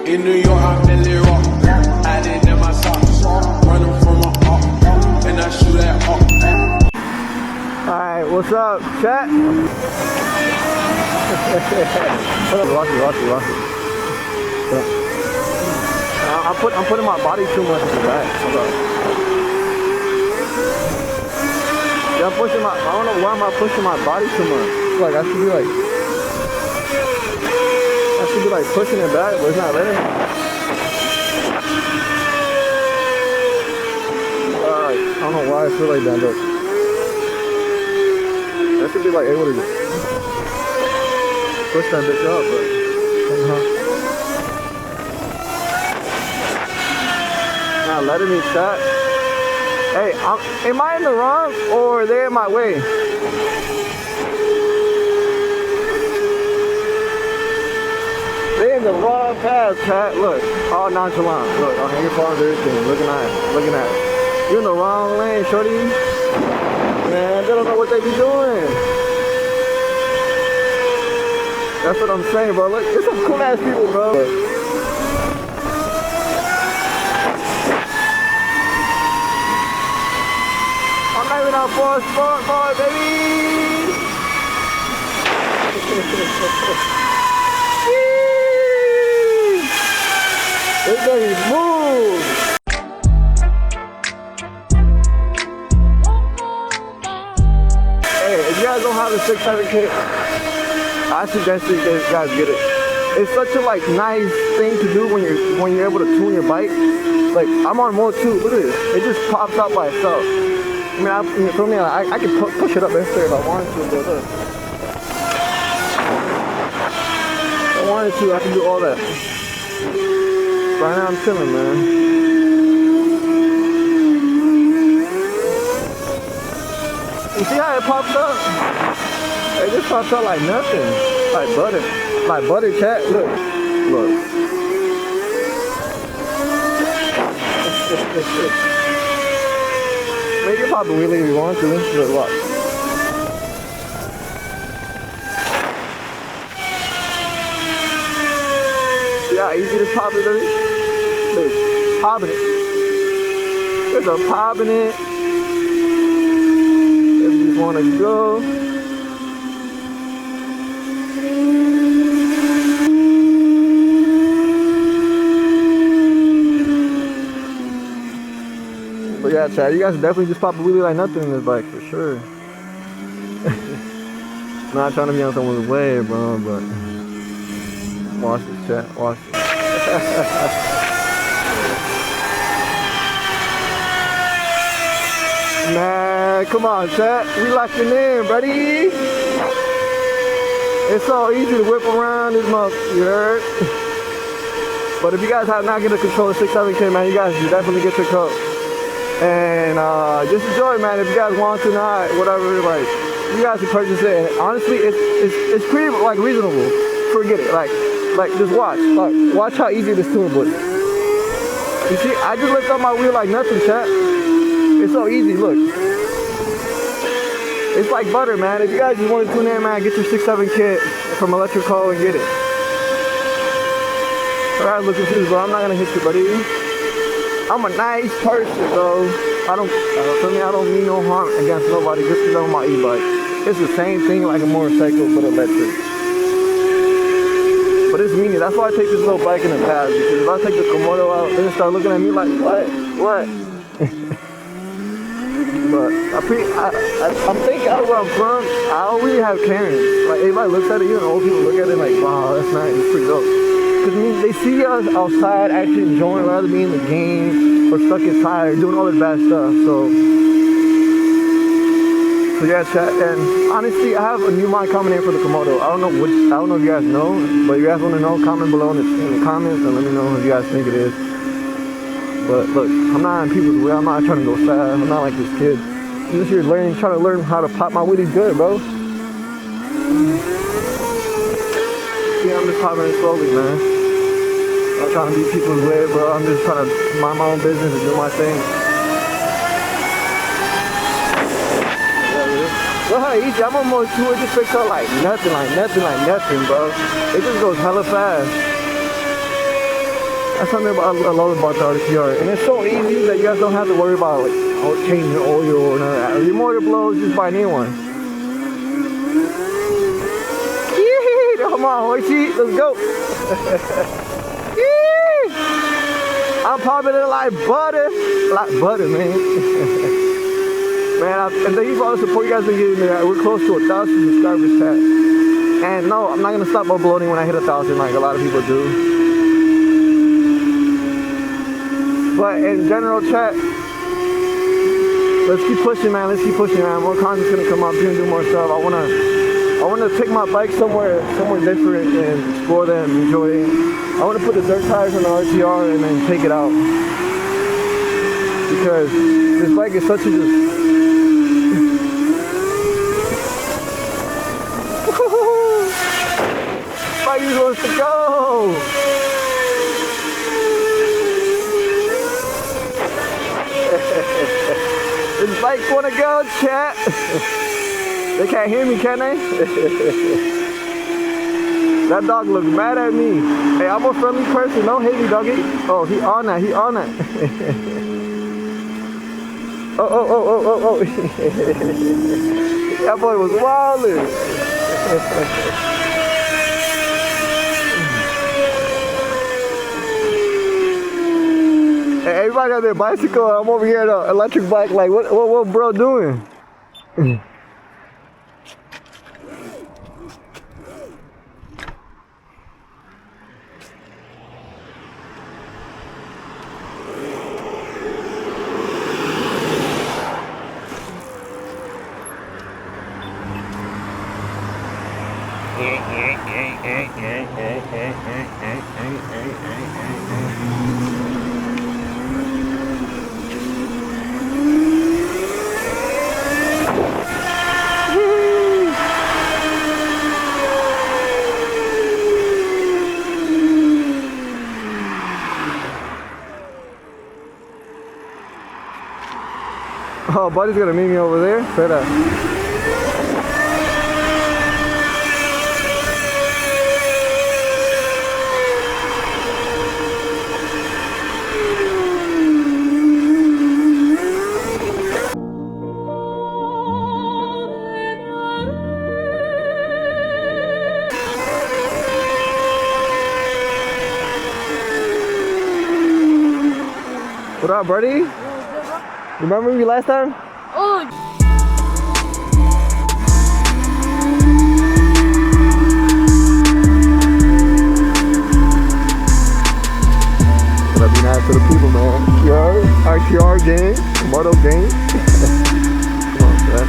In New York, I'm Billy Rock. Had it in my socks. Running from my heart. And I shoot at hawk. Alright, what's up, chat? Watch it. I'm putting my body too much in the back. Hold up. Yeah, I'm pushing my, I don't know why am I pushing my body too much. Like, I should be like pushing it back, but it's not letting me. Alright, I don't know why I feel like that, but I should be like able to just push that bitch up, but not letting me chat. Hey, am I in the wrong or are they in my way? They in the wrong path, chat. Look, all nonchalant. Look, on your phone, everything. Looking at it. You're in the wrong lane, shorty. Man, they don't know what they be doing. That's what I'm saying, bro. Look, it's some cool ass people, bro. Out for sport, boy, baby. This baby move. Hey, if you guys don't have a 6-7 kit, I suggest you guys get it. It's such a like nice thing to do when you're able to tune your bike. Like I'm on Moto 2. Look at this. It just pops out by itself. I mean, you feel me? I can push it up there if I wanted to, but look. If I wanted to, I can do all that. Right now, I'm chilling, man. You see how it pops up? It just pops up like nothing. Like butter. Like butter, chat. Look. Make it pop a wheelie if you want to. Look, watch. See how easy this pop is? Look, popping it. There's a pop in it. If you just want to go. But yeah, Chad, you guys definitely just pop a wheelie like nothing in this bike, for sure. Not trying to be on someone's way, bro, but... Watch this, chat, watch this. Man, come on, chat. We locking in, buddy. It's so easy to whip around this month, you heard? But if you guys have not get a control of 6-7 kit, man, you guys should definitely get your coat. And just enjoy it, man. If you guys want to, not whatever, like you guys can purchase it. And honestly, it's pretty like reasonable. Forget it. Like just watch how easy this tunable is. You see, I just lift up my wheel like nothing, chat. It's so easy. Look, it's like butter, man. If you guys just want to tune in, man, get your 6-7 kit from FASTRICOO and get it. Alright, look confused, bro. I'm not gonna hit you, buddy. I'm a nice person, bro. I don't mean no harm against nobody just because I'm on my e-bike. It's the same thing like a motorcycle, but electric. But it's meaning. That's why I take this little bike in the past. Because if I take the Moto out, they start looking at me like, what? But I'm thinking out where I'm from, I don't really have Karens. Like everybody looks at it, even old people look at it like, wow, that's nice, it's pretty dope. Because I mean, they see us outside actually enjoying, rather be in the game or stuck inside doing all this bad stuff. So yeah, chat. And honestly, I have a new mic coming in for the Moto. I don't know if you guys know, but if you guys want to know, comment below in the comments and let me know if you guys think it is. But look, I'm not in people's way. I'm not trying to go fast. I'm not like this kid. I'm just here trying to learn how to pop my wheelies good, bro. See, I'm just popping it slowly, man. I'm not trying to be people's way, bro. I'm just trying to mind my own business and do my thing. Look how easy. I'm almost to it. Just picks up like nothing, bro. It just goes hella fast. That's something I love about the RTR. And it's so easy that you guys don't have to worry about like changing oil or none of that. If your motor blows, just buy a new one. Yee! Come on, Hoichi, let's go. Yee! I'm popping it like butter. Like butter, man. Man, and thank you for all the support you guys been giving me. We're close to 1,000 subscribers, chat. And no, I'm not gonna stop uploading when I hit 1,000 like a lot of people do. But in general, chat, let's keep pushing, man. Let's keep pushing, man. More content's gonna come up. We're gonna do more stuff. I wanna take my bike somewhere different and explore them, enjoy it. I wanna put the dirt tires on the RTR and then take it out because this bike is such a just. Bike just wants to go. This bike wanna go, chat. They can't hear me, can they? That dog looks mad at me. Hey, I'm a friendly person. Don't hate me, doggy. Oh, he on that. He on that. Oh. That boy was wildin'. Hey, everybody on their bicycle. I'm over here on an electric bike. Like, what bro doing? Oh, buddy's gonna meet me over there. Say that. What up, buddy? Remember me last time? Oh. Gotta be nice to the people, man. Yo, RTR gang, Moto gang. Come on, man.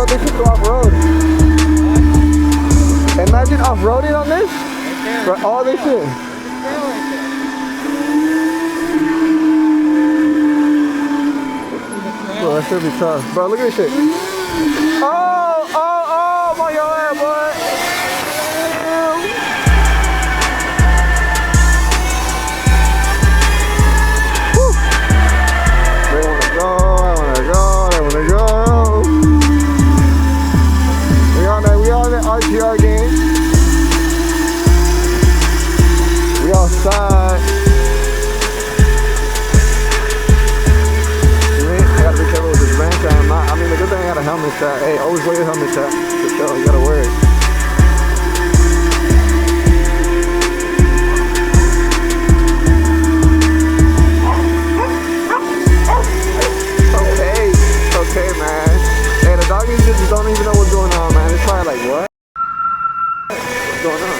They should go off-road. Imagine off-roading on this for all this shit. Bro, that should be tough. Bro, look at this shit. Oh, my your ass, boy. Woo. They wanna go, I wanna go, they wanna go. We on the RTR game. We outside. I gotta be careful with this bench. I mean, the good thing I got a helmet shot. Hey, always wear your helmet shot. For sure, you gotta wear it. Okay, man. Hey, the doggies just don't even know what's going on, man. It's probably like, what? What's going on?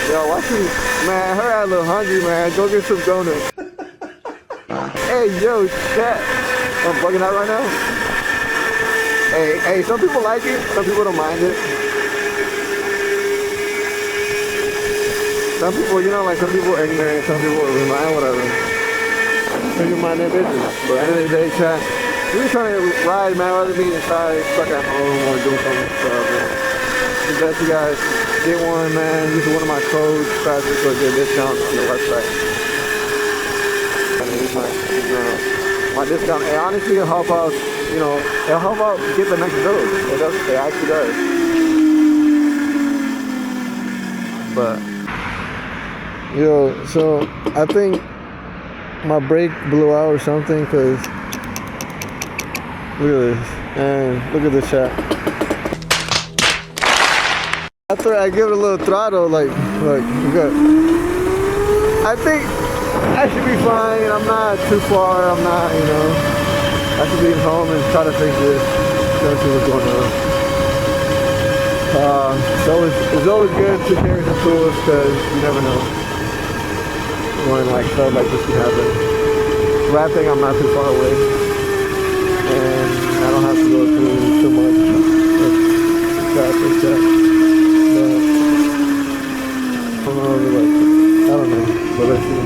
Yo, watch me. Man, her ass a little hungry, man. Go get some donuts. Hey, yo, chat. I'm bugging out right now. Hey, some people like it. Some people don't mind it. Some people, you know, like some people are ignorant, some people are remind, whatever. They mind their business. But at the end of the day, chat, we're trying to ride, man, rather than being inside, stuck at home, or doing something. So, suggest you guys get one, man. Use one of my codes, FASTRICOO, get a discount on the website. My discount, it honestly will help out, you know, it'll help out get the next dose. It actually does. But, yo, so I think my brake blew out or something, because look at this, and look at this chat. After I give it a little throttle, like, good. I think I should be fine. I'm not too far. I'm not, you know. I should be at home and try to fix this. Try to see what's going on. So it's always good to carry some tools, because you never know when like stuff like this can happen. Glad thing I'm not too far away, and I don't have to go through too much traffic. I don't know, but let's see.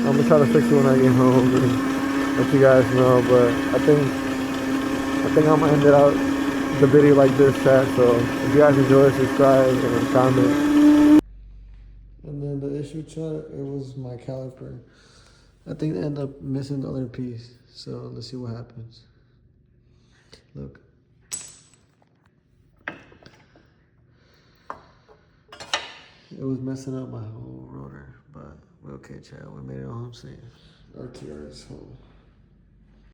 I'm gonna try to fix it when I get home and let you guys know. But I think I'm gonna end it out the video like this, chat. So if you guys enjoy, subscribe and comment. And then the issue, chat, it was my caliper. I think they end up missing the other piece. So let's see what happens. Look. It was messing up my whole rotor, but we're okay, chat. We made it home safe. RTR is home.